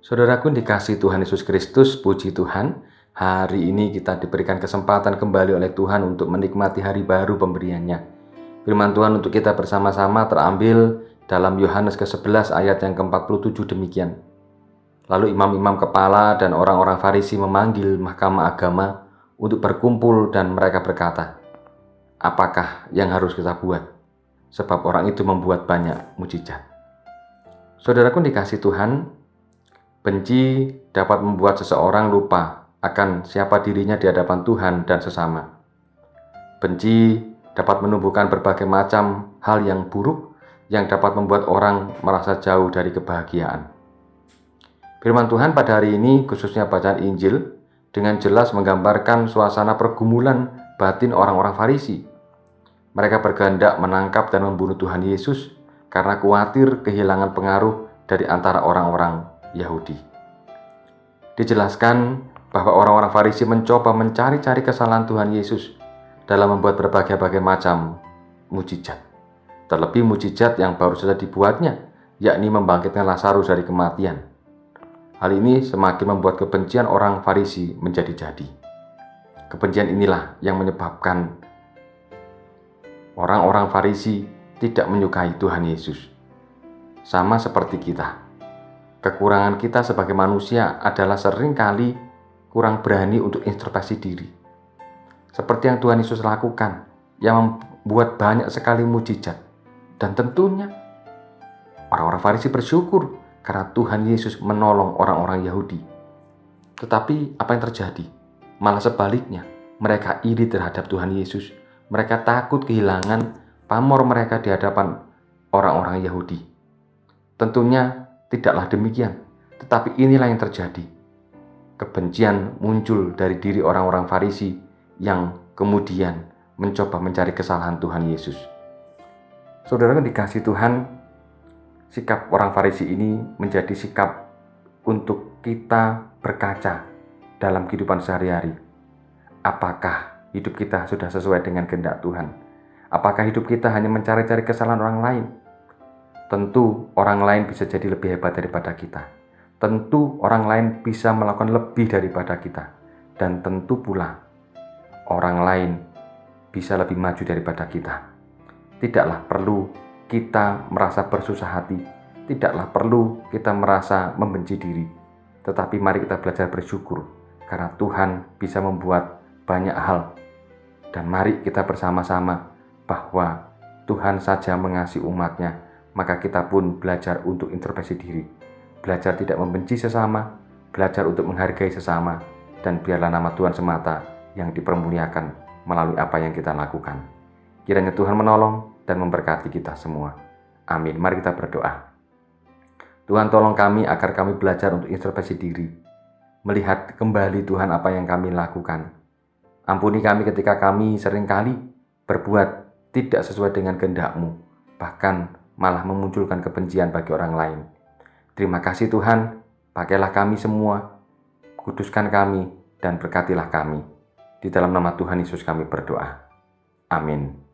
Saudaraku dikasihi Tuhan Yesus Kristus, puji Tuhan. Hari ini kita diberikan kesempatan kembali oleh Tuhan untuk menikmati hari baru pemberiannya. Firman Tuhan untuk kita bersama-sama terambil dalam Yohanes ke-11 ayat yang ke-47 demikian. Lalu imam-imam kepala dan orang-orang Farisi memanggil mahkamah agama untuk berkumpul dan mereka berkata, "Apakah yang harus kita buat? Sebab orang itu membuat banyak mujizat." Saudaraku dikasihi Tuhan, benci dapat membuat seseorang lupa akan siapa dirinya di hadapan Tuhan dan sesama. Benci dapat menumbuhkan berbagai macam hal yang buruk yang dapat membuat orang merasa jauh dari kebahagiaan. Firman Tuhan pada hari ini, khususnya bacaan Injil, dengan jelas menggambarkan suasana pergumulan batin orang-orang Farisi. Mereka berkehendak menangkap dan membunuh Tuhan Yesus karena khawatir kehilangan pengaruh dari antara orang-orang Yahudi. Dijelaskan bahwa orang-orang Farisi mencoba mencari-cari kesalahan Tuhan Yesus dalam membuat berbagai macam mujizat. Terlebih mujizat yang baru saja dibuatnya, yakni membangkitkan Lazarus dari kematian. Hal ini semakin membuat kebencian orang Farisi menjadi-jadi. Kebencian inilah yang menyebabkan orang-orang Farisi tidak menyukai Tuhan Yesus. Sama seperti kita. Kekurangan kita sebagai manusia adalah seringkali kurang berani untuk introspeksi diri. Seperti yang Tuhan Yesus lakukan, yang membuat banyak sekali mujizat. Dan tentunya orang-orang Farisi bersyukur karena Tuhan Yesus menolong orang-orang Yahudi. Tetapi apa yang terjadi? Malah sebaliknya, mereka iri terhadap Tuhan Yesus. Mereka takut kehilangan pamor mereka di hadapan orang-orang Yahudi. Tentunya tidaklah demikian, tetapi inilah yang terjadi. Kebencian muncul dari diri orang-orang Farisi yang kemudian mencoba mencari kesalahan Tuhan Yesus. Saudara dikasihi Tuhan, sikap orang Farisi ini menjadi sikap untuk kita berkaca dalam kehidupan sehari-hari. Apakah hidup kita sudah sesuai dengan kehendak Tuhan? Apakah hidup kita hanya mencari-cari kesalahan orang lain? Tentu orang lain bisa jadi lebih hebat daripada kita. Tentu orang lain bisa melakukan lebih daripada kita. Dan tentu pula orang lain bisa lebih maju daripada kita. Tidaklah perlu kita merasa bersusah hati. Tidaklah perlu kita merasa membenci diri. Tetapi mari kita belajar bersyukur karena Tuhan bisa membuat banyak hal. Dan mari kita bersama-sama bahwa Tuhan saja mengasihi umatnya, maka kita pun belajar untuk introspeksi diri, belajar tidak membenci sesama, belajar untuk menghargai sesama, dan biarlah nama Tuhan semata yang dipermuliakan melalui apa yang kita lakukan. Kiranya Tuhan menolong dan memberkati kita semua. Amin. Mari kita berdoa. Tuhan, tolong kami agar kami belajar untuk introspeksi diri, melihat kembali Tuhan apa yang kami lakukan. Ampuni kami ketika kami seringkali berbuat tidak sesuai dengan kehendak-Mu, bahkan malah memunculkan kebencian bagi orang lain. Terima kasih Tuhan, pakailah kami semua, kuduskan kami, dan berkatilah kami. Di dalam nama Tuhan Yesus kami berdoa. Amin.